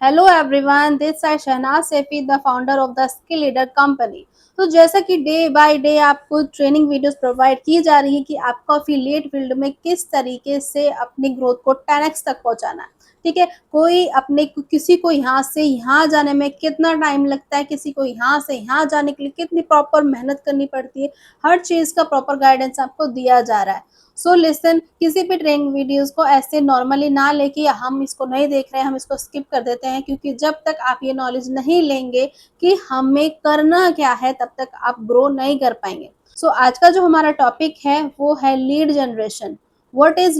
Hello everyone, this side Shahnaz Saifi, the founder of the skill leader company. तो जैसा कि day by day आपको training videos provide की जा रही है कि आपको अफिलिएट फील्ड में किस तरीके से अपनी ग्रोथ को 10x तक पहुंचाना है। ठीक है, कोई अपने किसी को यहाँ से यहाँ जाने में कितना टाइम लगता है, किसी को यहाँ से यहाँ जाने के लिए कितनी प्रॉपर मेहनत करनी पड़ती है, हर चीज़ का प्रॉपर गाइडेंस आपको दिया जा रहा है। सो लिसन, किसी भी ट्रेनिंग वीडियोस को ऐसे नॉर्मली ना लेके हम इसको नहीं देख रहे हैं, हम इसको स्किप कर देते हैं, क्योंकि जब तक आप ये नॉलेज नहीं लेंगे कि हमें करना क्या है तब तक आप ग्रो नहीं कर पाएंगे। सो आज का जो हमारा टॉपिक है वो है lead generation. What is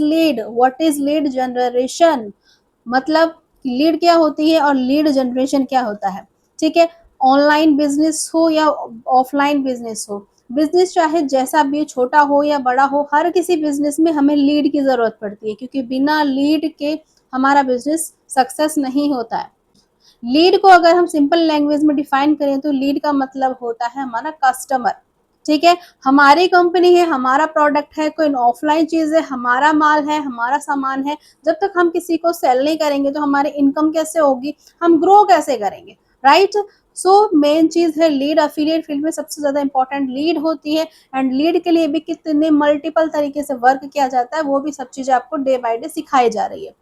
lead generation, मतलब लीड क्या होती है और लीड जनरेशन क्या होता है। ठीक है, ऑनलाइन बिजनेस हो या ऑफलाइन बिजनेस हो, बिजनेस चाहे जैसा भी छोटा हो या बड़ा हो, हर किसी बिजनेस में हमें लीड की जरूरत पड़ती है, क्योंकि बिना लीड के हमारा बिजनेस सक्सेस नहीं होता है। लीड को अगर हम सिंपल लैंग्वेज में डिफाइन करें तो लीड का मतलब होता है हमारा कस्टमर। ठीक है, हमारी कंपनी है, हमारा प्रोडक्ट है, कोई ऑफलाइन चीज है, हमारा माल है, हमारा सामान है, जब तक हम किसी को सेल नहीं करेंगे तो हमारी इनकम कैसे होगी, हम ग्रो कैसे करेंगे, राइट। सो मेन चीज है लीड। अफिलिएट फील्ड में सबसे ज्यादा इंपॉर्टेंट लीड होती है, एंड लीड के लिए भी कितने मल्टीपल तरीके से वर्क किया जाता है वो भी सब चीजें आपको डे बाय डे सिखाई जा रही है।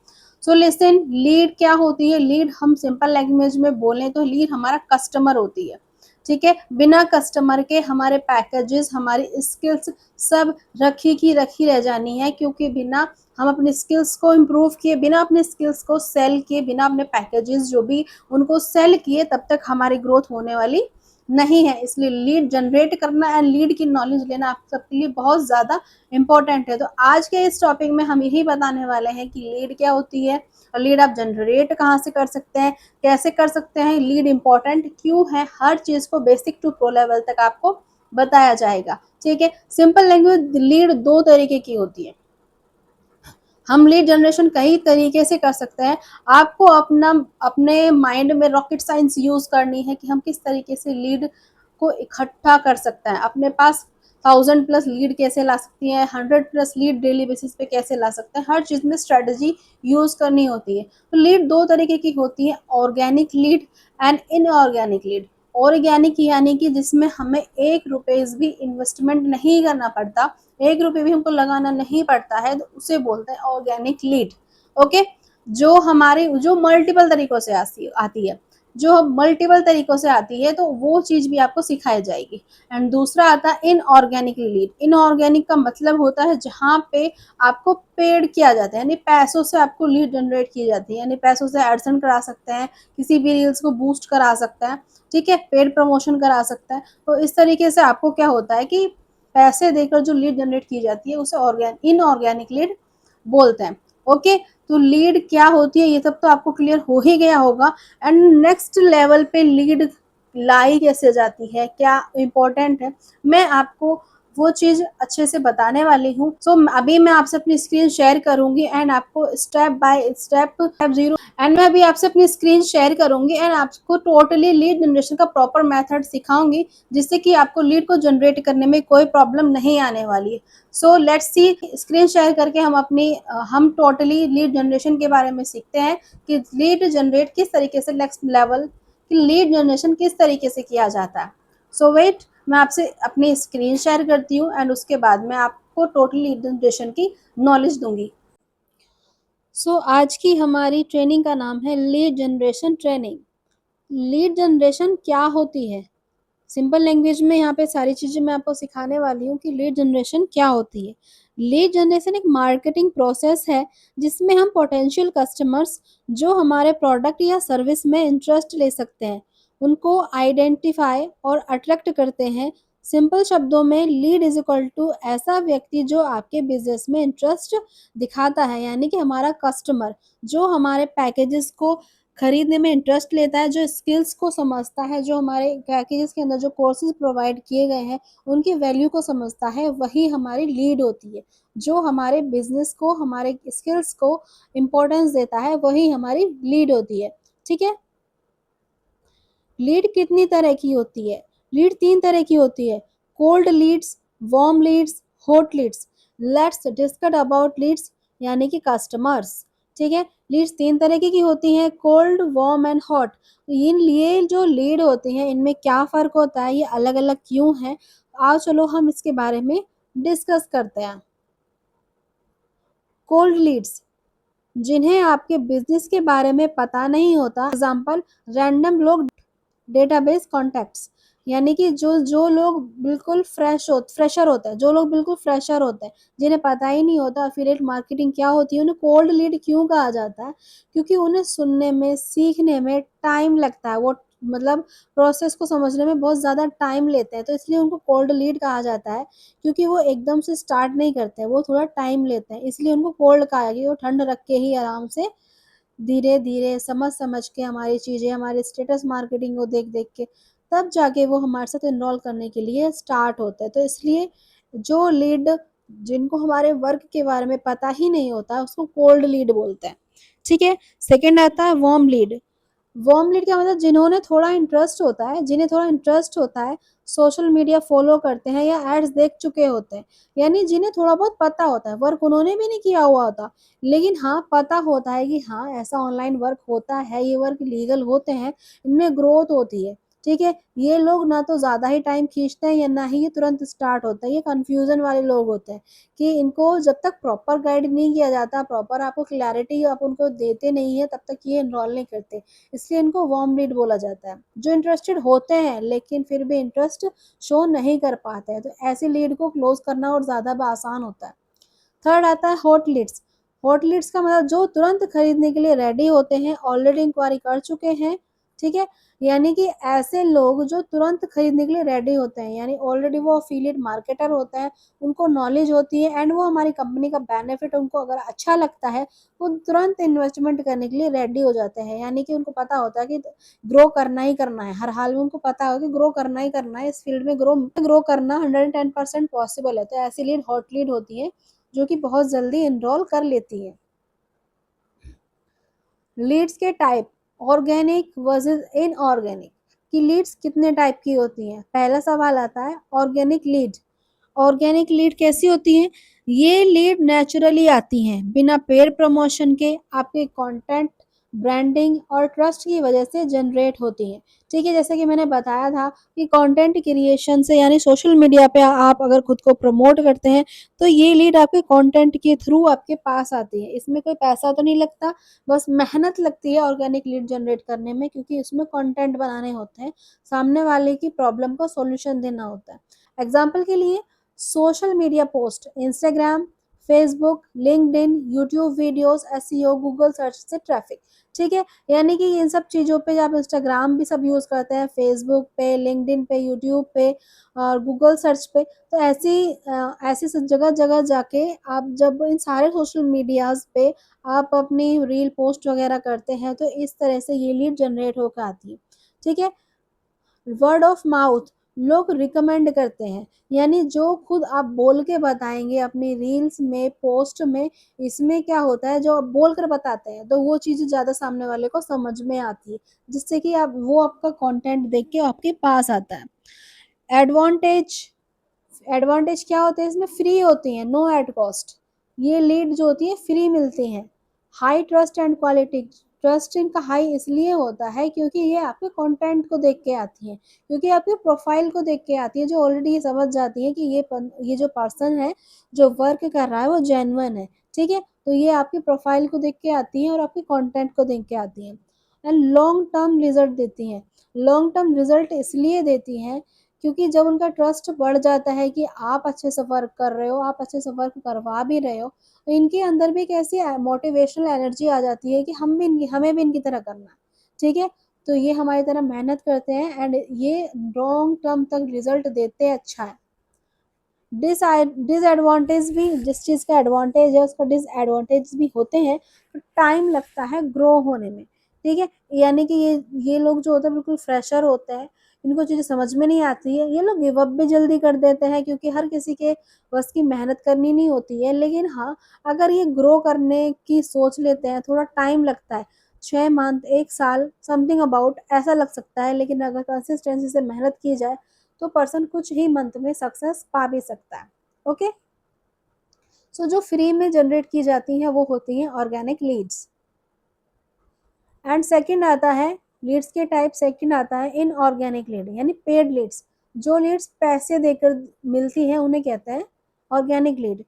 सो लिसन, लीड क्या होती है। लीड हम सिंपल लैंग्वेज में बोलें तो लीड हमारा कस्टमर होती है। ठीक है, बिना कस्टमर के हमारे पैकेजेस, हमारी स्किल्स सब रखी की रखी रह जानी है, क्योंकि बिना हम अपने स्किल्स को इम्प्रूव किए, बिना अपने स्किल्स को सेल किए, बिना अपने पैकेजेस जो भी उनको सेल किए, तब तक हमारी ग्रोथ होने वाली नहीं है। इसलिए लीड जनरेट करना एंड लीड की नॉलेज लेना आप सबके लिए बहुत ज़्यादा इंपॉर्टेंट है। तो आज के इस टॉपिक में हम यही बताने वाले हैं कि लीड क्या होती है और लीड आप जनरेट कहाँ से कर सकते हैं, कैसे कर सकते हैं, लीड इंपॉर्टेंट क्यों है, हर चीज़ को बेसिक टू प्रो लेवल तक आपको बताया जाएगा। ठीक है, सिंपल लैंग्वेज, लीड दो तरीके की होती है। हम लीड जनरेशन कई तरीके से कर सकते हैं। आपको अपना अपने माइंड में रॉकेट साइंस यूज करनी है कि हम किस तरीके से लीड को इकट्ठा कर सकते हैं। अपने पास 1000+ लीड कैसे ला सकती हैं, 100+ लीड डेली बेसिस पे कैसे ला सकते हैं, हर चीज में स्ट्रेटजी यूज करनी होती है। तो लीड दो तरीके की होती है, organic lead and inorganic lead. Organic यानी कि जिसमें हमें 1 रुपए भी इन्वेस्टमेंट नहीं करना पड़ता, 1 रुपए भी हमको लगाना नहीं पड़ता है, तो उसे बोलते हैं ऑर्गेनिक लीड। ओके, जो मल्टीपल तरीकों से आती है, जो मल्टीपल तरीकों से आती है, तो वो चीज भी आपको सिखाई जाएगी। एंड दूसरा आता है इनऑर्गेनिक लीड। इनऑर्गेनिक का मतलब होता है जहाँ पे आपको पेड किया जाता है, यानी पैसों से आपको लीड जनरेट की जाती है, यानी पैसों से एडसन करा सकते हैं, किसी भी रील्स को बूस्ट करा सकता है, ठीक है, पेड प्रमोशन करा सकता है। तो इस तरीके से आपको क्या होता है कि पैसे देकर जो लीड जनरेट की जाती है उसे इनऑर्गेनिक लीड बोलते हैं। ओके, तो लीड क्या होती है ये सब तो आपको क्लियर हो ही गया होगा। एंड नेक्स्ट लेवल पे लीड लाई कैसे जाती है, क्या इंपॉर्टेंट है, मैं आपको वो चीज अच्छे से बताने वाली हूँ। सो अभी मैं आपसे अपनी स्क्रीन शेयर करूंगी एंड आपको स्टेप बाय स्टेप 0 एंड मैं अभी आपसे अपनी स्क्रीन शेयर करूंगी एंड आपको टोटली लीड जनरेशन का प्रॉपर मेथड सिखाऊंगी, जिससे कि आपको लीड को जनरेट करने में कोई प्रॉब्लम नहीं आने वाली है। So let's see, screen share करके हम टोटली लीड जनरेशन के बारे में सीखते हैं कि लीड जनरेट किस तरीके से, नेक्स्ट लेवल कि लीड जनरेशन किस तरीके से किया जाता है। सो वेट, मैं आपसे अपनी स्क्रीन शेयर करती हूँ एंड उसके बाद मैं आपको टोटल लीड जनरेशन की नॉलेज दूंगी। सो आज की हमारी ट्रेनिंग का नाम है lead generation training. Lead generation क्या होती है, सिंपल लैंग्वेज में यहाँ पे सारी चीज़ें मैं आपको सिखाने वाली हूँ कि लीड जनरेशन क्या होती है। लीड जनरेशन एक मार्केटिंग प्रोसेस है जिसमें हम पोटेंशियल कस्टमर्स जो हमारे प्रोडक्ट या सर्विस में इंटरेस्ट ले सकते हैं उनको आइडेंटिफाई और अट्रैक्ट करते हैं। सिंपल शब्दों में लीड इज इक्वल टू ऐसा व्यक्ति जो आपके बिजनेस में इंटरेस्ट दिखाता है, यानी कि हमारा कस्टमर जो हमारे पैकेजेस को खरीदने में इंटरेस्ट लेता है, जो स्किल्स को समझता है, जो हमारे पैकेजेस के अंदर जो कोर्सेज प्रोवाइड किए गए हैं उनकी वैल्यू को समझता है, वही हमारी लीड होती है। जो हमारे बिजनेस को, हमारे स्किल्स को इम्पोर्टेंस देता है वही हमारी लीड होती है। ठीक है, लीड कितनी तरह की होती है, लीड 3 तरह की होती है, cold leads, warm leads, hot leads. Let's discuss about leads यानी कि कस्टमर्स। ठीक है। लीड्स 3 तरीके की होती हैं, कोल्ड, वार्म एंड हॉट। इन ये जो लीड होती हैं इनमें क्या फ़र्क होता है, ये अलग-अलग क्यों हैं? आओ चलो हम इसके बारे में डिस्कस करते हैं। कोल्ड लीड्स, जिन्हें आपके बिज़नेस के बारे में पता नहीं होता, एग्ज़ाम्पल रैंडम लोग, डेटाबेस कॉन्टैक्ट्स, यानी कि जो जो लोग बिल्कुल फ्रेशर होते हैं, जो लोग बिल्कुल फ्रेशर होते हैं, जिन्हें पता ही नहीं होता एफिलिएट मार्केटिंग क्या होती है, उन्हें कोल्ड लीड क्यों कहा जाता है? क्योंकि उन्हें सुनने में, सीखने में टाइम लगता है, वो मतलब प्रोसेस को समझने में बहुत ज़्यादा टाइम लेते हैं, तो इसलिए उनको कोल्ड लीड कहा जाता है, क्योंकि वो एकदम से स्टार्ट नहीं करते हैं, वो थोड़ा टाइम लेते हैं, इसलिए उनको कोल्ड कहा गया कि वो ठंड रख के ही आराम से धीरे-धीरे समझ-समझ के हमारी चीज़ें, हमारे स्टेटस मार्केटिंग को देख-देख के, तब जाके वो हमारे साथ एनरोल करने के लिए स्टार्ट होते हैं। तो इसलिए जो लीड जिनको हमारे वर्क के बारे में पता ही नहीं होता, उसको कोल्ड लीड बोलते हैं। ठीक है? सेकंड आता है वार्म लीड। वार्म लीड का मतलब जिन्हें थोड़ा इंटरेस्ट होता है, सोशल मीडिया फॉलो करते हैं या एड्स देख चुके होते हैं, यानी जिन्हें थोड़ा बहुत पता होता है, वर्क उन्होंने भी नहीं किया हुआ होता, लेकिन हाँ, पता होता है कि हाँ, ऐसा ऑनलाइन वर्क होता है, ये वर्क लीगल होते हैं, इनमें ग्रोथ होती है, ठीक है? ये लोग ना तो ज़्यादा ही टाइम खींचते हैं या ना ही ये तुरंत स्टार्ट होता है, ये कन्फ्यूज़न वाले लोग होते हैं कि इनको जब तक प्रॉपर गाइड नहीं किया जाता, प्रॉपर आपको क्लैरिटी आप उनको देते नहीं हैं, तब तक ये एनरोल नहीं करते। इसलिए इनको वार्म लीड बोला जाता है। जो इंटरेस्टेड होते हैं लेकिन फिर भी इंटरेस्ट शो नहीं कर पाते हैं, तो ऐसी लीड को क्लोज़ करना और ज़्यादा आसान होता है। थर्ड आता है हॉट लीड्स। हॉट लीड्स का मतलब जो तुरंत खरीदने के लिए रेडी होते हैं, ऑलरेडी इंक्वायरी कर चुके हैं, ठीक है? यानी कि ऐसे लोग जो तुरंत खरीदने के लिए रेडी होते हैं, यानी ऑलरेडी वो एफिलिएट मार्केटर होते हैं, उनको नॉलेज होती है एंड वो हमारी कंपनी का बेनिफिट उनको अगर अच्छा लगता है, वो तुरंत इन्वेस्टमेंट करने के लिए रेडी हो जाते हैं। यानी कि उनको पता होता है कि ग्रो करना ही करना है, हर हाल में उनको पता होगा कि ग्रो करना ही करना है, इस फील्ड में ग्रो करना 110% पॉसिबल है। तो ऐसी लीड हॉट लीड होती है, जो कि बहुत जल्दी एनरोल कर लेती है। लीड्स के टाइप, ऑर्गेनिक वर्सेस इनऑर्गेनिक, कि लीड्स कितने टाइप की होती हैं। पहला सवाल आता है ऑर्गेनिक लीड। ऑर्गेनिक लीड कैसी होती हैं? ये लीड नेचुरली आती हैं, बिना पेड प्रमोशन के, आपके कंटेंट, ब्रांडिंग और ट्रस्ट की वजह से जनरेट होती हैं। ठीक है, जैसे कि मैंने बताया था कि कंटेंट क्रिएशन से, यानी सोशल मीडिया पे आप अगर खुद को प्रमोट करते हैं, तो ये लीड आपके कंटेंट के थ्रू आपके पास आती है। इसमें कोई पैसा तो नहीं लगता, बस मेहनत लगती है ऑर्गेनिक लीड जनरेट करने में, क्योंकि इसमें कंटेंट बनाने होते हैं, सामने वाले की प्रॉब्लम का सॉल्यूशन देना होता है। एग्जाम्पल के लिए social media post, Instagram, Facebook, LinkedIn, YouTube videos, SEO, Google search से ट्रैफिक। ठीक है, यानी कि इन सब चीज़ों पे आप इंस्टाग्राम भी सब यूज़ करते हैं, फेसबुक पे, लिंक्डइन पे, यूट्यूब पे और गूगल सर्च पे। तो ऐसी सब जगह-जगह जाके आप जब इन सारे सोशल मीडियाज़ पे आप अपनी रील पोस्ट वगैरह करते हैं, तो इस तरह से ये लीड जनरेट होकर आती है। ठीक है? वर्ड ऑफ माउथ, लोग रिकमेंड करते हैं, यानी जो खुद आप बोल के बताएँगे अपनी रील्स में, पोस्ट में, इसमें क्या होता है, जो आप बोल कर बताते हैं, तो वो चीज़ें ज़्यादा सामने वाले को समझ में आती है, जिससे कि आप वो आपका कंटेंट देख के आपके पास आता है। एडवांटेज, एडवांटेज क्या होते हैं इसमें? फ्री होती हैं, नो एड कॉस्ट। ये लीड जो होती है फ्री मिलती हैं। High trust and quality, trust इनका हाई इसलिए होता है क्योंकि ये आपके कंटेंट को देख के आती हैं, क्योंकि आपके प्रोफाइल को देख के आती है, जो ऑलरेडी ये समझ जाती है कि ये जो पर्सन है, जो वर्क कर रहा है, वो जेन्युइन है। ठीक है, तो ये आपकी प्रोफाइल को देख के आती हैं और आपके कंटेंट को देख के आती हैं। एंड लॉन्ग टर्म रिजल्ट देती हैं। लॉन्ग टर्म रिजल्ट इसलिए देती हैं क्योंकि जब उनका ट्रस्ट बढ़ जाता है कि आप अच्छे से वर्क कर रहे हो, आप अच्छे से वर्क करवा भी रहे हो, तो इनके अंदर भी एक ऐसी मोटिवेशनल एनर्जी आ जाती है कि हमें भी इनकी तरह करना है। ठीक है? तो ये हमारी तरह मेहनत करते हैं एंड ये लॉन्ग टर्म तक रिजल्ट देते हैं, अच्छा है। डिसएडवांटेज भी, जिस चीज़ का एडवांटेज है उसका डिसएडवांटेज भी होते हैं, तो टाइम लगता है ग्रो होने में। ठीक है, यानी कि ये लोग जो होते हैं बिल्कुल फ्रेशर होते हैं, इनको चीज़ें समझ में नहीं आती है, ये लोग गिव अप भी जल्दी कर देते हैं, क्योंकि हर किसी के बस की मेहनत करनी नहीं होती है। लेकिन हाँ, अगर ये ग्रो करने की सोच लेते हैं, थोड़ा टाइम लगता है, 6 मंथ, 1 साल, समथिंग अबाउट ऐसा लग सकता है, लेकिन अगर कंसिस्टेंसी से मेहनत की जाए, तो पर्सन कुछ ही मंथ में सक्सेस पा भी सकता है। ओके, सो जो फ्री में जनरेट की जाती हैं वो होती हैं ऑर्गेनिक लीड्स। एंड सेकंड आता है लीड्स के टाइप, सेकंड आता है इनऑर्गेनिक लीड यानी पेड लीड्स। जो लीड्स पैसे देकर मिलती है उन्हें कहते हैं ऑर्गेनिक लीड।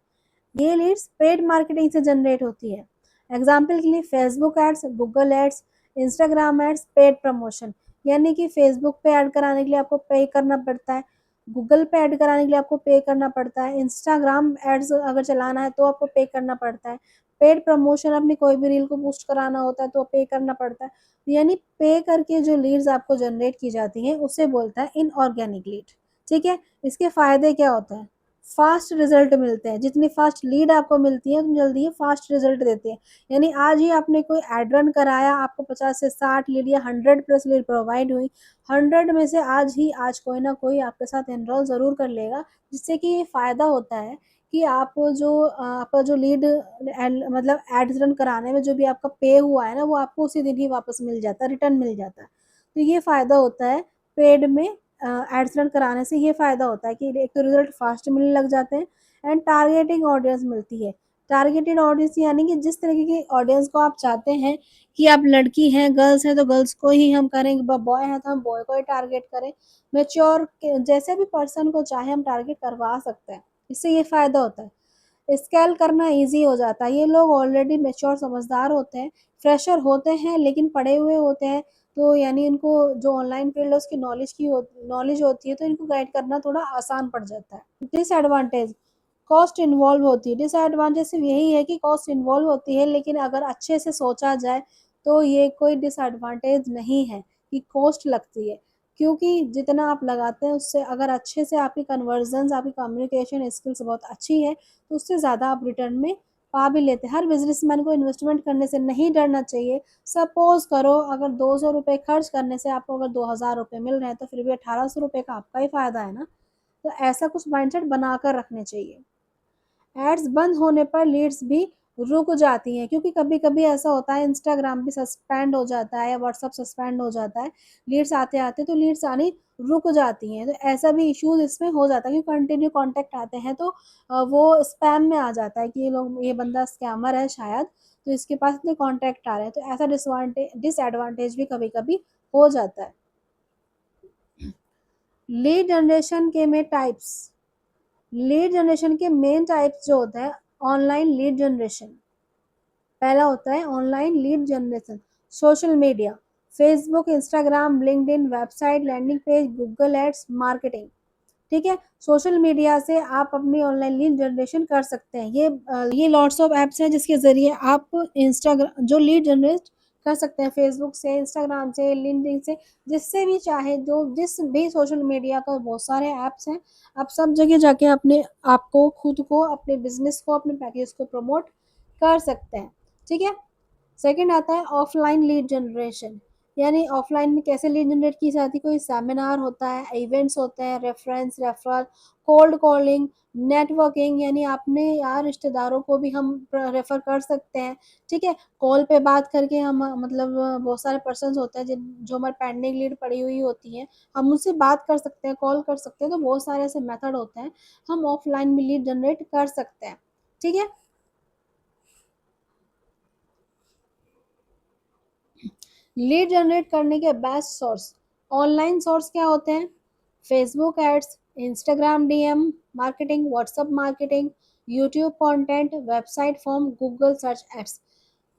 ये लीड्स पेड मार्केटिंग से जनरेट होती है। एग्जाम्पल के लिए Facebook ads, Google ads, Instagram ads, paid promotion. यानी कि फेसबुक पे ऐड कराने के लिए आपको पे करना पड़ता है, गूगल पे ऐड कराने के लिए आपको पे करना पड़ता है, इंस्टाग्राम एड्स अगर चलाना है तो आपको पे करना पड़ता है, पेड प्रमोशन अपनी कोई भी रील को बूस्ट कराना होता है तो पे करना पड़ता है। यानी पे करके जो लीड्स आपको जनरेट की जाती हैं उसे बोलता है इनऑर्गेनिक लीड। ठीक है, इसके फायदे क्या होते हैं? फास्ट रिजल्ट मिलते हैं। जितनी फास्ट लीड आपको मिलती है उतनी जल्दी ये फास्ट रिजल्ट देते हैं। यानी आज ही आपने कोई एड रन कराया, आपको 50 से 60 लीड या 100 प्लस लीड प्रोवाइड हुई, 100 में से आज कोई ना कोई आपके साथ एनरोल ज़रूर कर लेगा। जिससे कि ये फ़ायदा होता है कि आप जो आपका जो लीड मतलब एड्स रन कराने में जो भी आपका पे हुआ है ना, वो आपको उसी दिन ही वापस मिल जाता है, रिटर्न मिल जाता है। तो ये फ़ायदा होता है पेड में एड्स रन कराने से। ये फ़ायदा होता है कि एक तो रिजल्ट फास्ट मिलने लग जाते हैं एंड टारगेटिंग ऑडियंस मिलती है। टारगेटेड ऑडियंस यानी कि जिस तरीके की ऑडियंस को आप चाहते हैं कि आप लड़की हैं, गर्ल्स हैं तो गर्ल्स को ही हम करें, बॉय हैं तो हम बॉय को ही टारगेट करें, मैच्योर जैसे भी पर्सन को चाहे हम टारगेट करवा सकते हैं। इससे ये फ़ायदा होता है। स्केल करना ईजी हो जाता है। ये लोग ऑलरेडी मैच्योर समझदार होते हैं, फ्रेशर होते हैं लेकिन पढ़े हुए होते हैं। तो यानी इनको जो ऑनलाइन फील्ड है उसकी नॉलेज होती है, तो इनको गाइड करना थोड़ा आसान पड़ जाता है। डिसएडवांटेज, कॉस्ट इन्वॉल्व होती है। डिसएडवांटेज सिर्फ यही है कि कॉस्ट इन्वॉल्व होती है, लेकिन अगर अच्छे से सोचा जाए तो ये कोई डिसएडवांटेज नहीं है कि कॉस्ट लगती है। क्योंकि जितना आप लगाते हैं उससे अगर अच्छे से आपकी कन्वर्जन्स, आपकी कम्युनिकेशन स्किल्स बहुत अच्छी है तो उससे ज़्यादा आप रिटर्न में पा भी लेते हैं। हर बिजनेसमैन को इन्वेस्टमेंट करने से नहीं डरना चाहिए। सपोज करो अगर 200 रुपये खर्च करने से आपको अगर 2000 रुपये मिल रहे हैं तो फिर भी 1800 रुपये का आपका ही फायदा है ना। तो ऐसा कुछ माइंडसेट बनाकर रखने चाहिए। एड्स बंद होने पर लीड्स भी रुक जाती हैं, क्योंकि कभी कभी ऐसा होता है इंस्टाग्राम भी सस्पेंड हो जाता है या व्हाट्सअप सस्पेंड हो जाता है, लीड्स आते आते तो लीड्स आनी रुक जाती हैं। तो ऐसा भी इश्यूज इसमें हो जाता है कि कंटिन्यू कांटेक्ट आते हैं तो वो स्पैम में आ जाता है कि ये बंदा स्कैमर है शायद, तो इसके पास इतने कॉन्टैक्ट आ रहे हैं। तो ऐसा डिसएडवांटेज भी कभी कभी हो जाता है। लीड जनरेशन के में टाइप्स, लीड जनरेशन के मेन टाइप्स जो होते हैं, ऑनलाइन लीड जनरेशन। पहला होता है online lead generation, social media, Facebook, Instagram, LinkedIn, website, landing page, Google ads, marketing. ठीक है, सोशल मीडिया से आप अपनी ऑनलाइन लीड जनरेशन कर सकते हैं। ये लॉट्स ऑफ ऐप्स हैं जिसके ज़रिए आप इंस्टाग्राम जो लीड जनरेट कर सकते हैं, फेसबुक से, इंस्टाग्राम से, लिंक्डइन से, जिससे भी चाहे, जो जिस भी सोशल मीडिया का बहुत सारे ऐप्स हैं। आप सब जगह जाके अपने आपको, खुद को, अपने बिजनेस को, अपने पैकेज को प्रमोट कर सकते हैं। ठीक है, सेकंड आता है ऑफलाइन लीड जनरेशन। यानी ऑफलाइन में कैसे लीड जनरेट की जाती है? कोई सेमिनार होता है, इवेंट्स होते हैं, रेफरल, कोल्ड कॉलिंग, नेटवर्किंग, यानी अपने यार रिश्तेदारों को भी हम रेफर कर सकते हैं। ठीक है, कॉल पे बात करके हम मतलब बहुत सारे पर्सन होते हैं जो हमारे पेंडिंग लीड पड़ी हुई होती हैं, हम उनसे बात कर सकते हैं, कॉल कर सकते हैं। तो बहुत सारे ऐसे मेथड होते हैं, हम ऑफलाइन में लीड जनरेट कर सकते हैं। ठीक है, लीड जनरेट करने के बेस्ट सोर्स, ऑनलाइन सोर्स क्या होते हैं? Facebook ads, Instagram DM marketing, WhatsApp marketing, YouTube content, website form, Google search ads.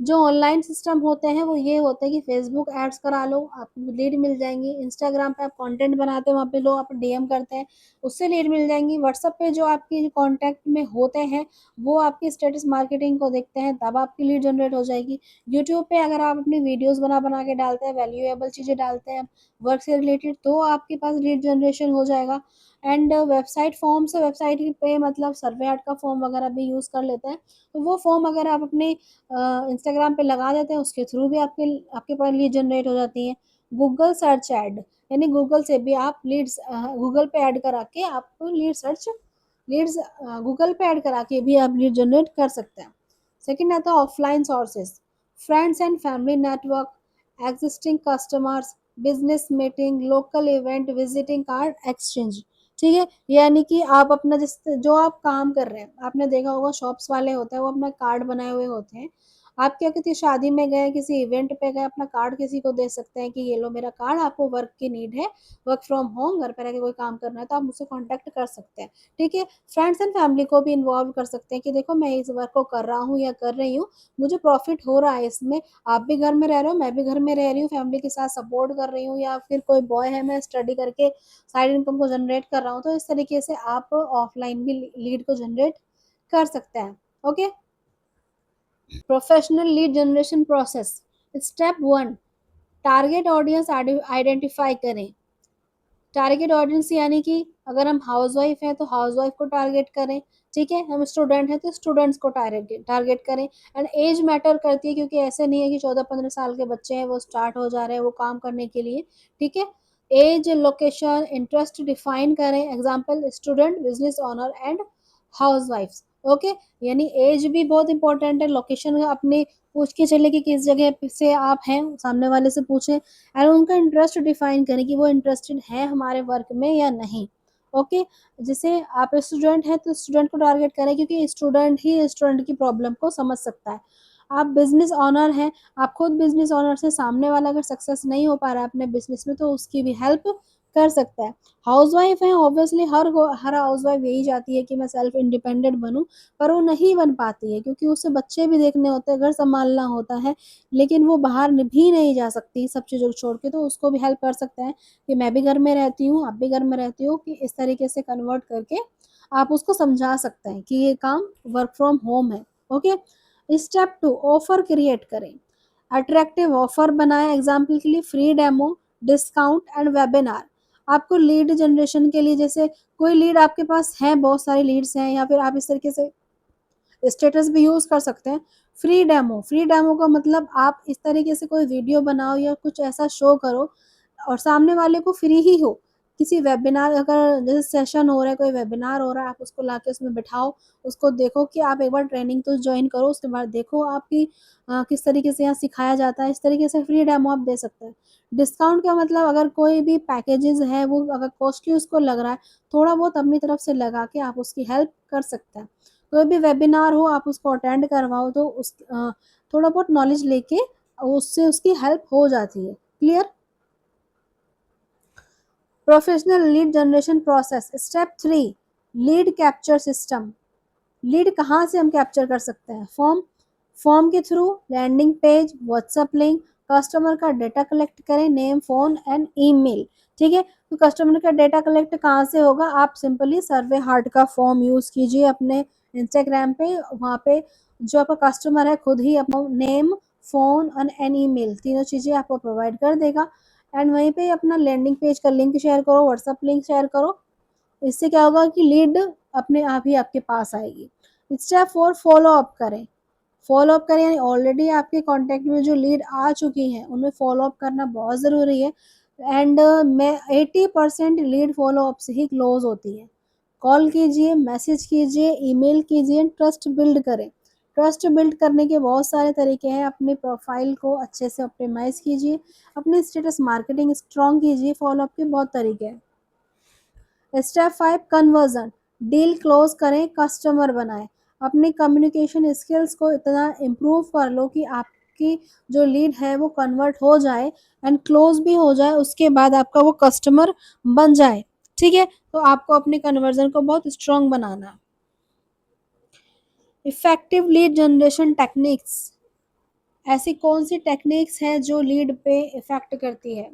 जो ऑनलाइन सिस्टम होते हैं वो ये होते हैं कि फेसबुक एड्स करा लो, आपको लीड मिल जाएंगी। इंस्टाग्राम पे आप कंटेंट बनाते हैं, वहाँ पे लोग आप डीएम करते हैं, उससे लीड मिल जाएंगी। व्हाट्सएप पे जो आपकी कांटेक्ट में होते हैं वो आपकी स्टेटस मार्केटिंग को देखते हैं, तब आपकी लीड जनरेट हो जाएगी। यूट्यूब पे अगर आप अपनी वीडियोस बना बना के डालते हैं, वैल्यूएबल चीज़ें डालते हैं वर्क से रिलेटेड, तो आपके पास लीड जनरेशन हो जाएगा। एंड वेबसाइट फॉर्म्स, वेबसाइट पे मतलब सर्वे ऐड का फॉर्म वगैरह भी यूज़ कर लेते हैं। तो वो फॉर्म अगर आप अपने इंस्टाग्राम पे लगा देते हैं, उसके थ्रू भी आपके आपके पास लीड जनरेट हो जाती है। गूगल सर्च ऐड, यानी गूगल से भी आप गूगल पे ऐड करा के आप लीड्स गूगल पे ऐड करा के भी आप लीड जनरेट कर सकते हैं। सेकंड आता है offline sources, friends and family network, existing customers, business meeting, local event, visiting card exchange. ठीक है, यानी कि आप अपना जिस जो आप काम कर रहे हैं, आपने देखा होगा शॉप्स वाले होते हैं वो अपना कार्ड बनाए हुए होते हैं, आप क्या किसी शादी में गए, किसी इवेंट पे गए, अपना कार्ड किसी को दे सकते हैं कि ये लो मेरा कार्ड, आपको वर्क की नीड है, वर्क फ्रॉम होम, घर पे रह के कोई काम करना है तो आप मुझसे कॉन्टैक्ट कर सकते हैं, ठीक है। फ्रेंड्स एंड फैमिली को भी इन्वॉल्व कर सकते हैं कि देखो मैं इस वर्क को कर रहा हूँ या कर रही हूँ, मुझे प्रॉफिट हो रहा है इसमें, आप भी घर में रह रहे हो, मैं भी घर में रह रही हूँ, फैमिली के साथ सपोर्ट कर रही हूँ, या फिर कोई बॉय है, मैं स्टडी करके साइड इनकम को जनरेट कर रहा हूँ, तो इस तरीके से आप ऑफलाइन भी लीड को जनरेट कर सकते हैं। Okay. Professional lead generation process. Step 1, target audience identify करें। टारगेट ऑडियंस यानी कि अगर हम हाउसवाइफ हैं तो हाउसवाइफ को टारगेट करें, ठीक है। हम स्टूडेंट हैं तो स्टूडेंट्स को टारगेट टारगेट करें। एंड एज मैटर करती है, क्योंकि ऐसे नहीं है कि 14-15 साल के बच्चे हैं वो स्टार्ट हो जा रहे हैं वो काम करने के लिए, ठीक है। एज, लोकेशन, इंटरेस्ट डिफाइन करें, example student, business owner and हाउसवाइफ्स। ओके। यानी एज भी बहुत इंपॉर्टेंट है, लोकेशन अपनी पूछ के चले कि किस जगह से आप हैं, सामने वाले से पूछें, एंड उनका इंटरेस्ट डिफाइन करें कि वो इंटरेस्टेड है हमारे वर्क में या नहीं। ओके। जैसे आप स्टूडेंट हैं तो स्टूडेंट को टारगेट करें, क्योंकि स्टूडेंट ही स्टूडेंट की प्रॉब्लम को समझ सकता है। आप बिजनेस ओनर हैं, आप खुद बिजनेस ओनर से, सामने वाला अगर सक्सेस नहीं हो पा रहा है अपने बिजनेस में तो उसकी भी हेल्प कर सकता है। हाउसवाइफ है, ऑब्वियसली हर हाउसवाइफ यही चाहती है कि मैं सेल्फ इंडिपेंडेंट बनूं, पर वो नहीं बन पाती है क्योंकि उसे बच्चे भी देखने होते हैं, घर संभालना होता है, लेकिन वो बाहर भी नहीं जा सकती सब चीज़ों को छोड़ के, तो उसको भी हेल्प कर सकते हैं कि मैं भी घर में रहती हूँ, आप भी घर में रहती हो, कि इस तरीके से कन्वर्ट करके आप उसको समझा सकते हैं कि ये काम वर्क फ्रॉम होम है। ओके। स्टेप 2, ऑफर क्रिएट करें। अट्रैक्टिव ऑफर बनाएं, एग्जाम्पल के लिए free demo, discount and webinar. आपको लीड जनरेशन के लिए, जैसे कोई लीड आपके पास है, बहुत सारी लीड्स हैं, या फिर आप इस तरीके से स्टेटस भी यूज कर सकते हैं। फ्री डेमो का मतलब आप इस तरीके से कोई वीडियो बनाओ या कुछ ऐसा शो करो और सामने वाले को फ्री ही हो। किसी वेबिनार, अगर जैसे सेशन हो रहा है, कोई वेबिनार हो रहा है, आप उसको लाके उसमें बिठाओ, उसको देखो कि आप एक बार ट्रेनिंग तो ज्वाइन करो, उसके बाद देखो आपकी किस तरीके से यहाँ सिखाया जाता है, इस तरीके से फ्री डेमो आप दे सकते हैं। डिस्काउंट का मतलब अगर कोई भी पैकेजेस है वो अगर कॉस्टली उसको लग रहा है, थोड़ा बहुत अपनी तरफ से लगा के आप उसकी हेल्प कर सकते हैं। कोई भी वेबिनार हो आप उसको अटेंड करवाओ तो थोड़ा बहुत नॉलेज लेके उससे उसकी हेल्प हो जाती है। Clear. Professional lead generation process. Step 3, lead capture system. Lead कहाँ से हम कैप्चर कर सकते हैं? फॉर्म के through, landing page, WhatsApp link, customer का डेटा कलेक्ट करें, नेम, फोन एंड ईमेल, ठीक है। तो कस्टमर का डेटा कलेक्ट कहाँ से होगा? आप सिंपली सर्वे हार्ट का फॉर्म यूज कीजिए अपने इंस्टाग्राम पे, वहाँ पे जो आपका कस्टमर है खुद ही अपना नेम, फोन एंड ईमेल तीनों चीज़ें आपको प्रोवाइड कर देगा। एंड वहीं पे अपना लैंडिंग पेज का लिंक शेयर करो, व्हाट्सएप लिंक शेयर करो। इससे क्या होगा कि लीड अपने आप ही आपके पास आएगी। स्टेप 4, फॉलो अप करें। फॉलो अप करें यानी ऑलरेडी आपके कांटेक्ट में जो लीड आ चुकी हैं उनमें फॉलो अप करना बहुत ज़रूरी है। एंड मैं 80% लीड फॉलो अप से ही क्लोज होती है। कॉल कीजिए, मैसेज कीजिए, ईमेल कीजिए, ट्रस्ट बिल्ड करें। ट्रस्ट बिल्ड करने के बहुत सारे तरीके हैं। अपनी प्रोफाइल को अच्छे से ऑप्टिमाइज कीजिए, अपनी स्टेटस मार्केटिंग स्ट्रॉन्ग कीजिए, फॉलो अप के बहुत तरीके हैं। Step 5, conversion. डील क्लोज करें, कस्टमर बनाएं। अपनी कम्युनिकेशन स्किल्स को इतना इम्प्रूव कर लो कि आपकी जो लीड है वो कन्वर्ट हो जाए एंड क्लोज भी हो जाए, उसके बाद आपका वो कस्टमर बन जाए, ठीक है। तो आपको अपनी कन्वर्जन को बहुत स्ट्रॉन्ग बनाना। Effective lead generation techniques. ऐसी कौन सी टेक्निक्स हैं जो लीड पे इफेक्ट करती है?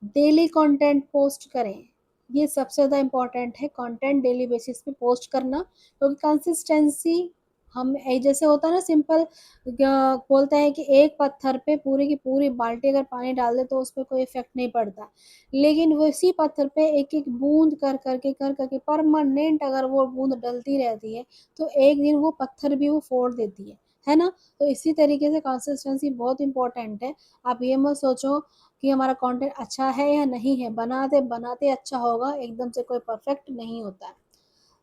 डेली कंटेंट पोस्ट करें। ये सबसे ज़्यादा इम्पोर्टेंट है, कंटेंट डेली बेसिस पे पोस्ट करना, क्योंकि कंसिस्टेंसी हम जैसे होता है ना, सिंपल बोलते हैं कि एक पत्थर पे पूरी की पूरी बाल्टी अगर पानी डाल दे तो उस पर कोई इफेक्ट नहीं पड़ता, लेकिन वो इसी पत्थर पे एक एक बूंद कर करके परमानेंट अगर वो बूंद डलती रहती है तो एक दिन वो पत्थर भी वो फोड़ देती है ना। तो इसी तरीके से कंसिस्टेंसी बहुत इंपॉर्टेंट है। आप ये मत सोचो कि हमारा कंटेंट अच्छा है या नहीं है, बनाते बनाते अच्छा होगा, एकदम से कोई परफेक्ट नहीं होता है।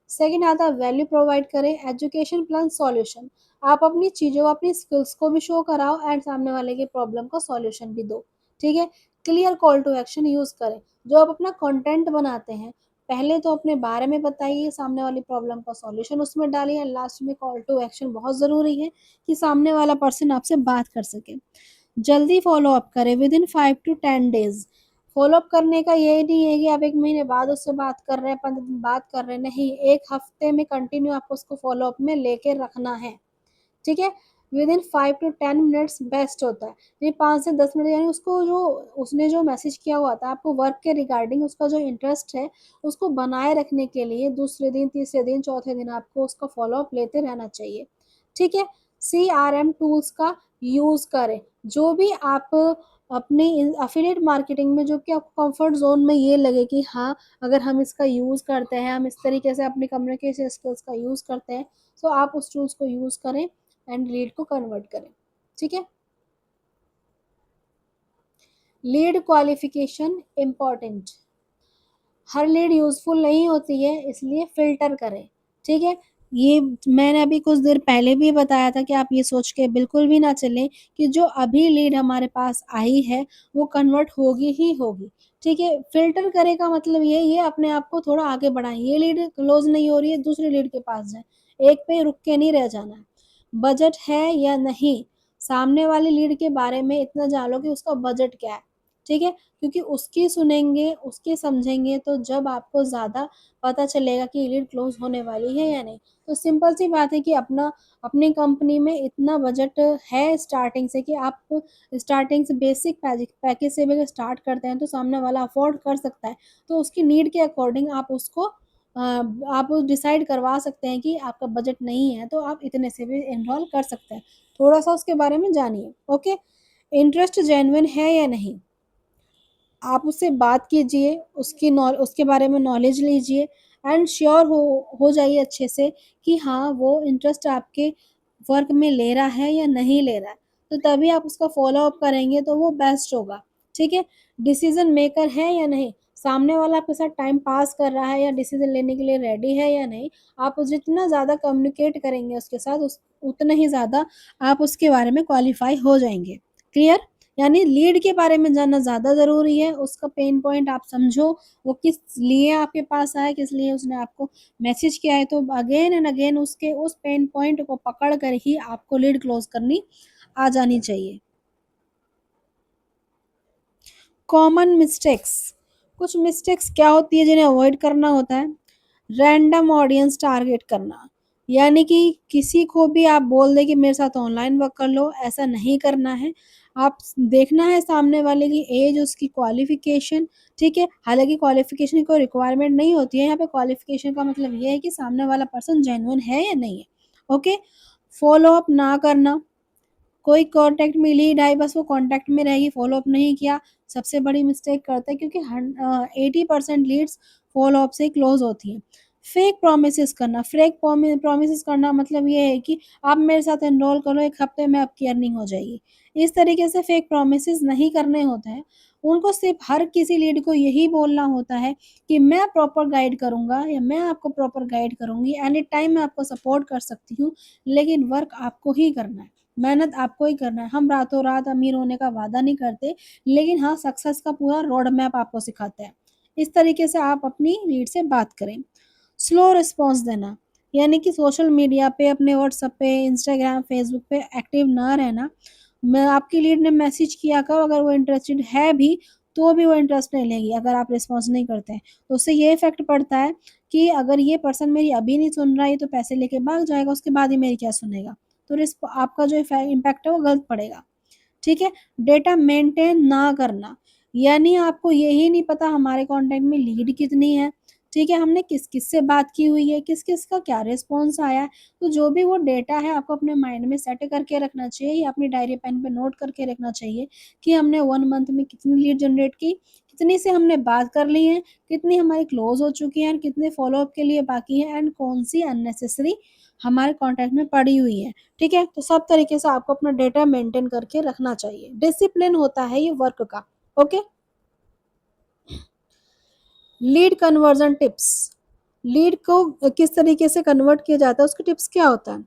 सेकंड आता है वैल्यू प्रोवाइड करें, एजुकेशन प्लस सॉल्यूशन। आप अपनी चीज़ों, अपनी स्किल्स को भी शो कराओ एंड सामने वाले की प्रॉब्लम को सॉल्यूशन भी दो, ठीक है। Clear call to action use करें। जो आप अपना कंटेंट बनाते हैं पहले तो अपने बारे में बताइए, सामने वाली प्रॉब्लम का सॉल्यूशन उसमें डालिए, एंड लास्ट में कॉल टू एक्शन बहुत ज़रूरी है कि सामने वाला पर्सन आपसे बात कर सके। जल्दी फॉलो अप करें within 5 to 10 days. Follow up करने का ये नहीं है कि आप 1 महीने बाद उससे बात कर रहे हैं, 15 दिन बात कर रहे हैं, नहीं, 1 हफ्ते में कंटिन्यू आपको उसको फॉलो अप में लेके रखना है, ठीक है? Within 5 to 10 minutes best होता है। ये 5 से 10 मिनट, यानी उसको जो उसने जो मैसेज किया हुआ था आपको वर्क के रिगार्डिंग, उसका जो इंटरेस्ट है, उसको बनाए रखने के लिए दूसरे दिन, तीसरे दिन, चौथे दिन आपको उसका फॉलो अप लेते रहना चाहिए, ठीक है? सीआरएम टूल्स का यूज़ करें। जो भी आप अपनी एफिलिएट मार्केटिंग में जो कि आपको कंफर्ट ज़ोन में ये लगे कि हाँ, अगर हम इसका यूज़ करते हैं, हम इस तरीके से अपनी कम्युनिकेशन स्किल्स का यूज़ करते हैं, तो आप उस टूल्स को यूज़ करें एंड लीड को कन्वर्ट करें, ठीक है? Lead qualification important. हर लीड यूज़फुल नहीं होती है, इसलिए फ़िल्टर करें, ठीक है? ये मैंने अभी कुछ देर पहले भी बताया था कि आप ये सोच के बिल्कुल भी ना चलें कि जो अभी लीड हमारे पास आई है, वो कन्वर्ट होगी ही होगी, ठीक है? फ़िल्टर करें का मतलब ये अपने आप को थोड़ा आगे बढ़ाएँ। ये लीड क्लोज़ नहीं हो रही है, दूसरी लीड के पास जाएँ, एक पे रुक के नहीं रह जाना है। बजट है या नहीं, सामने वाली लीड के बारे में इतना जान लो कि उसका बजट क्या है, ठीक है? क्योंकि उसकी सुनेंगे, उसकी समझेंगे, तो जब आपको ज़्यादा पता चलेगा कि लीड क्लोज़ होने वाली है या नहीं। तो सिंपल सी बात है कि अपनी कंपनी में इतना बजट है स्टार्टिंग से कि आप स्टार्टिंग से बेसिक पैकेज से भी अगर स्टार्ट करते हैं, तो सामने वाला अफ़ोर्ड कर सकता है। तो उसकी नीड के अकॉर्डिंग आप उसको आप डिसाइड करवा सकते हैं कि आपका बजट नहीं है, तो आप इतने से भी एनरोल कर सकते हैं। थोड़ा-सा उसके बारे में जानिए, ओके? इंटरेस्ट जेन्युइन है या नहीं? आप उससे बात कीजिए, उसके बारे में नॉलेज लीजिए एंड श्योर हो जाइए अच्छे से कि हाँ, वो इंटरेस्ट आपके वर्क में ले रहा है या नहीं ले रहा है। तो तभी आप उसका फ़ॉलो अप करेंगे तो वो बेस्ट होगा, ठीक है? डिसीज़न मेकर है या नहीं? सामने वाला आपके साथ टाइम पास कर रहा है या डिसीज़न लेने के लिए रेडी है या नहीं? आप जितना ज़्यादा कम्युनिकेट करेंगे उसके साथ उतना ही ज़्यादा आप उसके बारे में क्वालीफ़ाई हो जाएँगे। क्लियर? यानी लीड के बारे में जानना ज़्यादा ज़रूरी है, उसका पेन पॉइंट आप समझो, वो किस लिए आपके पास आया, किस लिए उसने आपको मैसेज किया है, तो अगेन एंड अगेन उसके उस पेन पॉइंट को पकड़ कर ही आपको लीड क्लोज़ करनी आ जानी चाहिए। कॉमन मिस्टेक्स, कुछ मिस्टेक्स क्या होती है जिन्हें अवॉइड करना होता है? रैंडम ऑडियंस टारगेट करना, यानी कि किसी को भी आप बोल दें कि मेरे साथ ऑनलाइन वर्क कर लो, ऐसा नहीं करना है। आप देखना है सामने वाले की एज, उसकी क्वालिफिकेशन, ठीक है? हालांकि क्वालिफिकेशन की कोई रिक्वायरमेंट नहीं होती है यहाँ पे। क्वालिफिकेशन का मतलब ये है कि सामने वाला पर्सन जेन्युइन है या नहीं है, ओके? फॉलो अप ना करना, कोई कॉन्टैक्ट में लीड आई, बस वो कॉन्टैक्ट में रहेगी, फ़ॉलो अप नहीं किया, सबसे बड़ी मिस्टेक करते हैं, क्योंकि 80% लीड्स फ़ॉलो अप से क्लोज़ होती हैं। फेक प्रॉमिसेस करना, प्रॉमिसेस करना मतलब ये है कि आप मेरे साथ एनरोल करो, 1 हफ्ते में आपकी अर्निंग हो जाएगी। इस तरीके से फेक प्रॉमिसेस नहीं करने होते हैं। उनको सिर्फ़ हर किसी लीड को यही बोलना होता है कि मैं प्रॉपर गाइड करूँगा या मैं आपको प्रॉपर गाइड करूँगी, एनी टाइम मैं आपको सपोर्ट कर सकती हूँ, लेकिन वर्क आपको ही करना है। मेहनत आपको ही करना है। हम रातों-रात अमीर होने का वादा नहीं करते, लेकिन हाँ, सक्सेस का पूरा रोड मैप आपको सिखाते हैं। इस तरीके से आप अपनी लीड से बात करें। स्लो रिस्पॉन्स देना, यानी कि सोशल मीडिया पे, अपने व्हाट्सएप पे, इंस्टाग्राम, फेसबुक पे एक्टिव ना रहना। मैं आपकी लीड ने मैसेज किया कब, अगर वो इंटरेस्टेड है भी, तो भी वो इंटरेस्ट नहीं लेगी अगर आप रिस्पॉन्स नहीं करते हैं। तो उससे ये इफ़ेक्ट पड़ता है कि अगर ये पर्सन मेरी अभी नहीं सुन रहा है, ये तो पैसे लेके भाग जाएगा, उसके बाद ही मेरी क्या सुनेगा। तो आपका जो इम्पैक्ट है वो गलत पड़ेगा, ठीक है? डेटा मेंटेन ना करना, यानी आपको यही नहीं पता हमारे कॉन्टैक्ट में लीड कितनी है, ठीक है? हमने किस-किस से बात की हुई है, किस-किस का क्या रिस्पॉन्स आया है। तो जो भी वो डेटा है आपको अपने माइंड में सेट करके रखना चाहिए या अपनी डायरी पेन पे नोट करके रखना चाहिए कि हमने 1 मंथ में कितनी लीड जनरेट की, कितनी से हमने बात कर ली है, कितनी हमारी क्लोज़ हो चुकी हैं, कितने फ़ॉलो अप के लिए बाकी हैं, एंड कौन-सी अननेसेसरी हमारे कॉन्टैक्ट में पड़ी हुई है, ठीक है? तो सब तरीके से आपको अपना डेटा मेंटेन करके रखना चाहिए। डिसिप्लिन होता है ये वर्क का, okay? Lead conversion tips, lead को किस तरीके से कन्वर्ट किया जाता है, उसके टिप्स क्या होता है?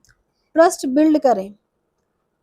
ट्रस्ट बिल्ड करें,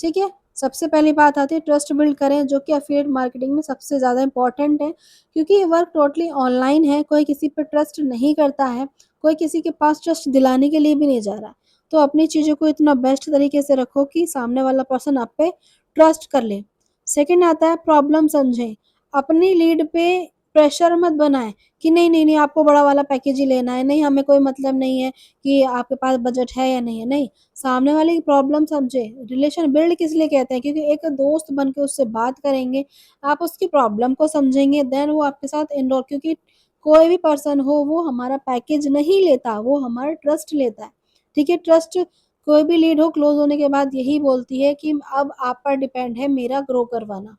ठीक है? सबसे पहली बात आती है ट्रस्ट बिल्ड करें, जो कि एफिलिएट मार्केटिंग में सबसे ज़्यादा इम्पोर्टेंट है, क्योंकि ये वर्क टोटली ऑनलाइन है, कोई किसी पे ट्रस्ट नहीं करता है, कोई किसी के पास ट्रस्ट दिलाने के लिए भी नहीं जा रहा। तो अपनी चीज़ों को इतना बेस्ट तरीके से रखो कि सामने वाला पर्सन आप पे ट्रस्ट कर ले। सेकंड आता है प्रॉब्लम समझें, अपनी लीड पे प्रेशर मत बनाएँ कि नहीं, नहीं, नहीं आपको बड़ा वाला पैकेज ही लेना है, नहीं हमें कोई मतलब नहीं है कि आपके पास बजट है या नहीं है, नहीं। सामने वाले की प्रॉब्लम समझे। रिलेशन बिल्ड किस लिए कहते हैं? क्योंकि एक दोस्त बन के उससे बात करेंगे, आप उसकी प्रॉब्लम को समझेंगे, देन वो आपके साथ इनरोल, क्योंकि कोई भी पर्सन हो वो हमारा पैकेज नहीं लेता, वो हमारा ट्रस्ट लेता है। ठीक है? ट्रस्ट कोई भी लीड हो क्लोज़ होने के बाद यही बोलती है कि अब आप पर डिपेंड है मेरा ग्रो करवाना।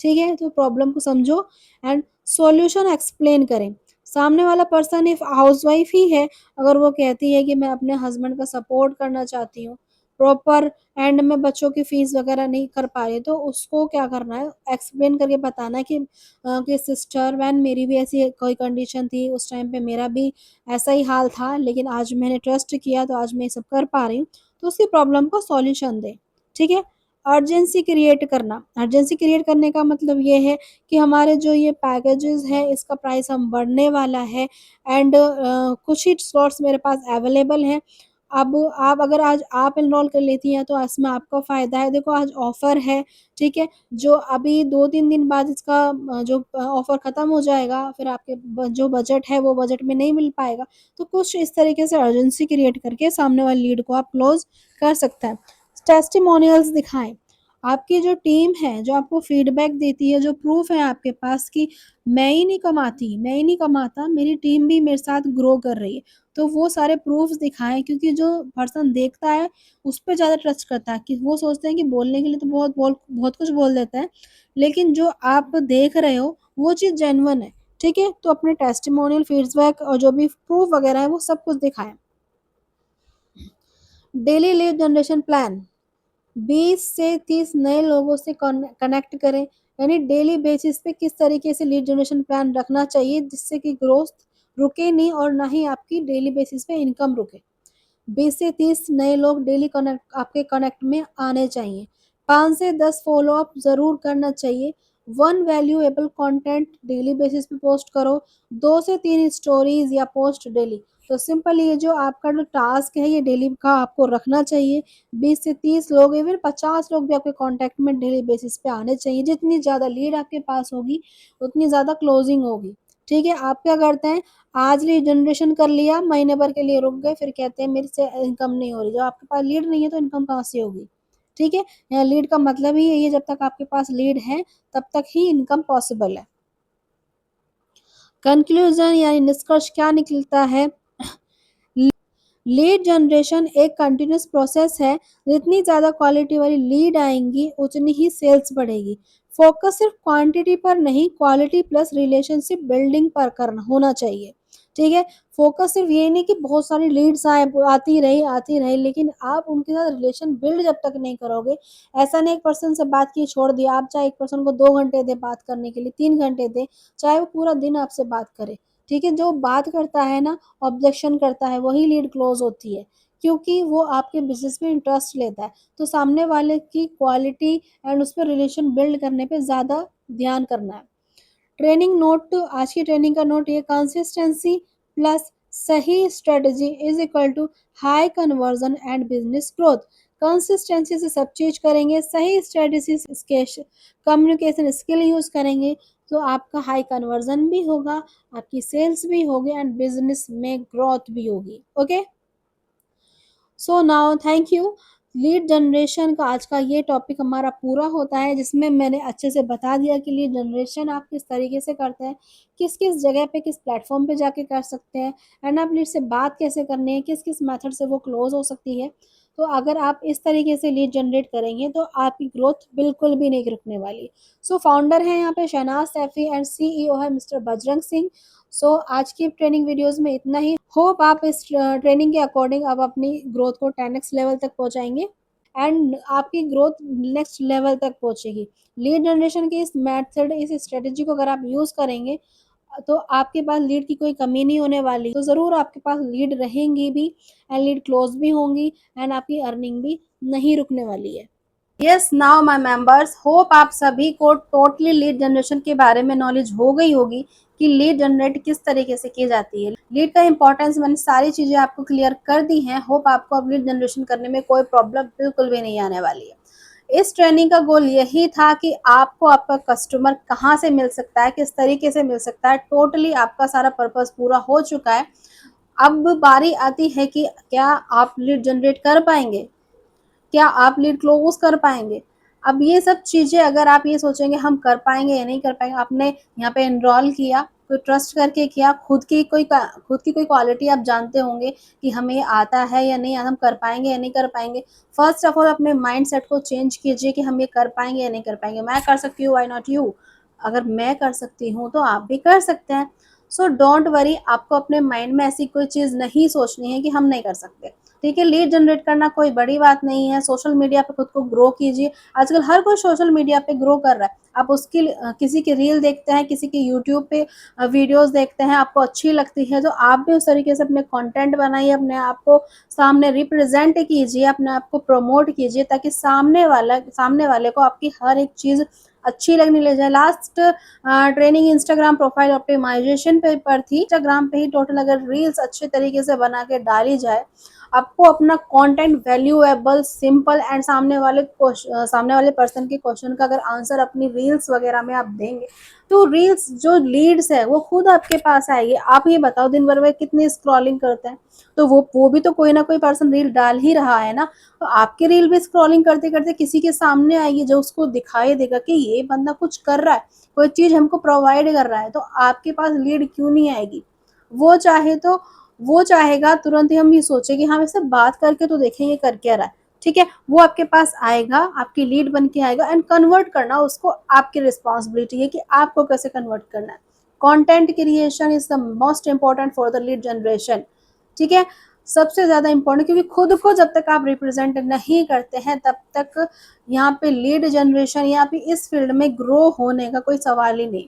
ठीक है? तो प्रॉब्लम को समझो एंड सॉल्यूशन एक्सप्लेन करें। सामने वाला पर्सन इफ हाउसवाइफ ही है, अगर वो कहती है कि मैं अपने हस्बैंड का सपोर्ट करना चाहती हूँ, प्रॉपर एंड में बच्चों की फीस वगैरह नहीं कर पा रही, तो उसको क्या करना है, एक्सप्लेन करके बताना है कि सिस्टर व्हेन मेरी भी ऐसी कोई कंडीशन थी, उस टाइम पे मेरा भी ऐसा ही हाल था, लेकिन आज मैंने ट्रस्ट किया तो आज मैं ये सब कर पा रही हूँ। तो उसकी प्रॉब्लम को सॉल्यूशन दें। ठीक है? अर्जेंसी क्रिएट करना, अर्जेंसी क्रिएट करने का मतलब ये है कि हमारे जो ये पैकेजेज़ हैं इसका प्राइस हम बढ़ने वाला है एंड कुछ ही स्लॉट्स मेरे पास अवेलेबल हैं। अब आप अगर आज आप एनरोल कर लेती हैं तो इसमें आपका फ़ायदा है। देखो आज ऑफ़र है, ठीक है? जो अभी 2-3 दिन बाद इसका जो ऑफ़र ख़त्म हो जाएगा, फिर आपके जो बजट है वो बजट में नहीं मिल पाएगा। तो कुछ इस तरीके से अर्जेंसी क्रिएट करके सामने वाली लीड को आप क्लोज़ कर सकते हैं। टेस्टिमोनियल्स दिखाएँ। आपकी जो टीम है, जो आपको फीडबैक देती है, जो प्रूफ़ है आपके पास कि मैं ही नहीं कमाती, मैं ही नहीं कमाता, मेरी टीम भी मेरे साथ ग्रो कर रही है। तो वो सारे प्रूफ़्स दिखाएँ, क्योंकि जो पर्सन देखता है, उस पे ज़्यादा ट्रस्ट करता है कि वो सोचते हैं कि बोलने के लिए तो बहुत कुछ बोल देता है, लेकिन जो आप देख रहे हो, वो चीज़ जेन्युइन है। ठीक है? तो अपने टेस्टिमोनियल, फीडबैक और जो भी प्रूफ़ वगैरह है, वो सब कुछ दिखाएँ। Daily lead generation plan. 20 से 30 नए लोगों से कनेक्ट करें, यानी डेली बेसिस पे किस तरीके से लीड जनरेशन प्लान रखना चाहिए जिससे कि ग्रोथ रुके नहीं और ना ही आपकी डेली बेसिस पे इनकम रुके। 20 से 30 नए लोग डेली कनेक्ट आपके कनेक्ट में आने चाहिए। 5 से 10 फ़ॉलो अप ज़रूर करना चाहिए। 1 वैल्यूएबल कंटेंट डेली बेसिस पे पोस्ट करो। 2 से 3 स्टोरीज़ या पोस्ट डेली। तो सिंपल ये जो आपका जो टास्क है ये डेली का आपको रखना चाहिए। 20 से 30 लोग, इवन 50 लोग भी आपके कॉन्टैक्ट में डेली बेसिस पे आने चाहिए। जितनी ज़्यादा लीड आपके पास होगी, उतनी ज़्यादा क्लोजिंग होगी। ठीक है? आप क्या करते हैं, आज लीड जनरेशन कर लिया, महीने भर के लिए रुक गए, फिर कहते हैं मेरे से इनकम नहीं हो रही। जब आपके पास लीड नहीं है तो इनकम कहाँ से होगी? ठीक है? यहाँ लीड का मतलब ही यही है, जब तक आपके पास लीड है, तब तक ही इनकम पॉसिबल है। कंक्लूज़न यानी निष्कर्ष क्या निकलता है? लीड जनरेशन एक कंटिन्यूअस प्रोसेस है। जितनी ज़्यादा क्वालिटी वाली लीड आएँगी, उतनी ही सेल्स बढ़ेगी। फ़ोकस सिर्फ़ क्वांटिटी पर नहीं, क्वालिटी प्लस रिलेशनशिप बिल्डिंग पर करना होना चाहिए। ठीक है? फ़ोकस सिर्फ़ ये नहीं कि बहुत सारी लीड्स आती रही, लेकिन आप उनके साथ रिलेशन बिल्ड जब तक नहीं करोगे, ऐसा नहीं एक पर्सन से बात की छोड़ दिया, आप चाहे एक पर्सन को 2 घंटे दें बात करने के लिए, 3 घंटे दें, चाहे वो पूरा दिन आपसे बात करे। ठीक है? जो बात करता है ना, ऑब्जेक्शन करता है, वही लीड क्लोज़ होती है, क्योंकि वो आपके बिज़नेस में इंटरेस्ट लेता है। तो सामने वाले की क्वालिटी एंड उस पे रिलेशन बिल्ड करने पे ज़्यादा ध्यान करना है। ट्रेनिंग नोट, आज की ट्रेनिंग का नोट ये, कंसिस्टेंसी प्लस सही strategy is equal to high conversion and business growth. Consistency से सब चीज करेंगे, सही स्ट्रेटजी कम्युनिकेशन स्किल यूज करेंगे, तो आपका हाई कन्वर्जन भी होगा, आपकी सेल्स भी होगी एंड बिजनेस में ग्रोथ भी होगी। Okay, so now thank you. Lead generation का आज का ये टॉपिक हमारा पूरा होता है, जिसमें मैंने अच्छे से बता दिया कि लीड जनरेशन आप किस तरीके से करते हैं, किस किस जगह पे, किस प्लेटफॉर्म पे जाके कर सकते हैं एंड आप लीड से बात कैसे करनी है, किस किस मेथड से वो क्लोज हो सकती है। तो अगर आप इस तरीके से लीड जनरेट करेंगे तो आपकी ग्रोथ बिल्कुल भी नहीं रुकने वाली। सो फाउंडर हैं यहाँ पे शहनाज सैफी एंड सीईओ है मिस्टर बजरंग सिंह। सो आज की ट्रेनिंग वीडियोस में इतना ही। होप आप इस ट्रेनिंग के अकॉर्डिंग आप अपनी ग्रोथ को 10x लेवल तक पहुंचाएंगे एंड आपकी ग्रोथ नेक्स्ट लेवल तक पहुंचेगी। लीड जनरेशन के इस मेथड, इस स्ट्रेटेजी को अगर आप यूज़ करेंगे तो आपके पास लीड की कोई कमी नहीं होने वाली। तो ज़रूर आपके पास लीड रहेंगी भी एंड लीड क्लोज भी होंगी एंड आपकी अर्निंग भी नहीं रुकने वाली है। Yes now my members, hope आप सभी को टोटली लीड जनरेशन के बारे में नॉलेज हो गई होगी कि लीड जनरेट किस तरीके से की जाती है। लीड का इंपॉर्टेंस मैंने सारी चीजें आपको क्लियर कर दी हैं। होप आपको अब लीड जनरेशन करने में कोई प्रॉब्लम बिल्कुल भी नहीं आने वाली है। इस ट्रेनिंग का गोल यही था कि आपको आपका कस्टमर कहाँ से मिल सकता है, किस तरीके से मिल सकता है, टोटली आपका सारा पर्पस पूरा हो चुका है। अब बारी आती है कि क्या आप लीड जनरेट कर पाएंगे, क्या आप लीड क्लोज कर पाएंगे। अब ये सब चीजें अगर आप ये सोचेंगे हम कर पाएंगे या नहीं कर पाएंगे, आपने यहाँ पे एनरोल किया, कोई ट्रस्ट करके किया, खुद की कोई क्वालिटी आप जानते होंगे कि हमें ये आता है या नहीं, हम कर पाएंगे या नहीं कर पाएंगे। फर्स्ट ऑफ ऑल अपने माइंड सेट को चेंज कीजिए कि हम ये कर पाएंगे या नहीं कर पाएंगे। मैं कर सकती हूँ, व्हाई नॉट यू। अगर मैं कर सकती हूँ तो आप भी कर सकते हैं। सो डोंट वरी, आपको अपने माइंड में ऐसी कोई चीज नहीं सोचनी है कि हम नहीं कर सकते। ठीक है, लीड जनरेट करना कोई बड़ी बात नहीं है। सोशल मीडिया पे खुद को ग्रो कीजिए। आजकल हर कोई सोशल मीडिया पे ग्रो कर रहा है। आप उसकी किसी की रील देखते हैं, किसी की यूट्यूब पे वीडियोस देखते हैं, आपको अच्छी लगती है तो आप भी उस तरीके से अपने कंटेंट बनाइए, अपने आप को सामने रिप्रेजेंट कीजिए, अपने आप को प्रमोट कीजिए, ताकि सामने वाले को आपकी हर एक चीज अच्छी लगने लग जाए। Last training Instagram profile optimisation पे पर थी। इंस्टाग्राम पे ही टोटल अगर रील्स अच्छे तरीके से बना के डाली जाए, आपको अपना कंटेंट वैल्यूएबल, सिंपल एंड सामने वाले पर्सन के क्वेश्चन का अगर आंसर अपनी रील्स वगैरह में आप देंगे, तो रील्स जो लीड्स है वो खुद आपके पास आएगी। आप ये बताओ दिन भर में कितनी स्क्रॉलिंग करते हैं, तो वो भी तो कोई ना कोई पर्सन रील डाल ही रहा है ना। तो आपकी रील भी स्क्रॉलिंग करते करते किसी के सामने आएगी, जो उसको दिखाई देगा कि ये बंदा कुछ कर रहा है, कोई चीज हमको प्रोवाइड कर रहा है, तो आपके पास लीड क्यों नहीं आएगी। वो चाहे तो वो चाहेगा तुरंत ही हम ये सोचे कि हम इससे बात करके तो देखेंगे कर क्या रहा है। ठीक है, वो आपके पास आएगा, आपकी लीड बन के आएगा, एंड कन्वर्ट करना उसको आपकी रिस्पॉन्सिबिलिटी है कि आपको कैसे कन्वर्ट करना है। Content creation is the most important for the lead generation. ठीक है, सबसे ज्यादा इंपॉर्टेंट, क्योंकि खुद को जब तक आप रिप्रेजेंट नहीं करते हैं तब तक यहाँ पे लीड जनरेशन या फिर इस फील्ड में ग्रो होने का कोई सवाल ही नहीं।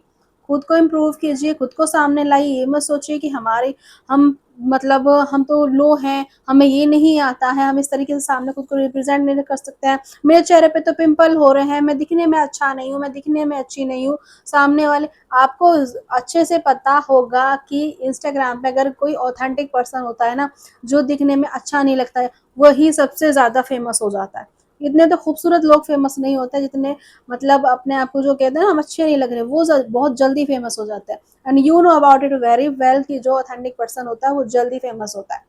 खुद को इम्प्रूव कीजिए, खुद को सामने लाइए। ये मत सोचिए कि हमारे हम मतलब हम तो लो हैं, हमें ये नहीं आता है, हम इस तरीके से सामने खुद को रिप्रेजेंट नहीं कर सकते हैं, मेरे चेहरे पे तो पिंपल हो रहे हैं, मैं दिखने में अच्छा नहीं हूँ, मैं दिखने में अच्छी नहीं हूँ। सामने वाले आपको अच्छे से पता होगा कि इंस्टाग्राम पे अगर कोई ऑथेंटिक पर्सन होता है ना, जो दिखने में अच्छा नहीं लगता है, वही सबसे ज्यादा फेमस हो जाता है। इतने तो खूबसूरत लोग फेमस नहीं होते जितने मतलब अपने आप को जो कहते हैं ना हम अच्छे नहीं लग रहे, वो बहुत जल्दी फेमस हो जाते हैं। And you know about it very well कि जो ऑथेंटिक पर्सन होता है वो जल्दी फेमस होता है।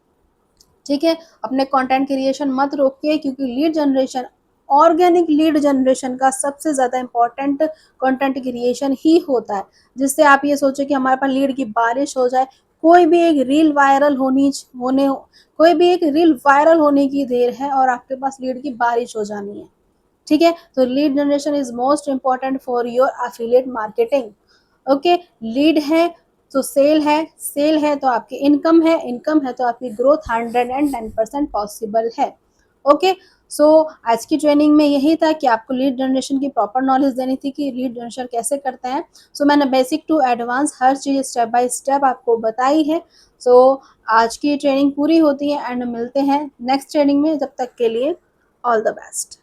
ठीक है, अपने कंटेंट क्रिएशन मत रोकिए, क्योंकि lead generation, organic lead generation का सबसे ज्यादा इंपॉर्टेंट कंटेंट क्रिएशन ही होता है, जिससे आप ये सोचे कि हमारे पास लीड की बारिश हो जाए। कोई भी एक रील वायरल होने कोई भी एक रील वायरल होने की देर है और आपके पास लीड की बारिश हो जानी है। ठीक है, तो lead generation is most important for your affiliate marketing. Okay, lead है तो सेल है, सेल है तो आपकी इनकम है, इनकम है तो आपकी ग्रोथ 110% पॉसिबल है। ओके, सो आज की ट्रेनिंग में यही था कि आपको लीड जनरेशन की प्रॉपर नॉलेज देनी थी कि लीड जनरेशन कैसे करते हैं। सो मैंने बेसिक टू एडवांस हर चीज़ स्टेप बाय स्टेप आपको बताई है। सो आज की ट्रेनिंग पूरी होती है एंड मिलते हैं नेक्स्ट ट्रेनिंग में। जब तक के लिए ऑल द बेस्ट।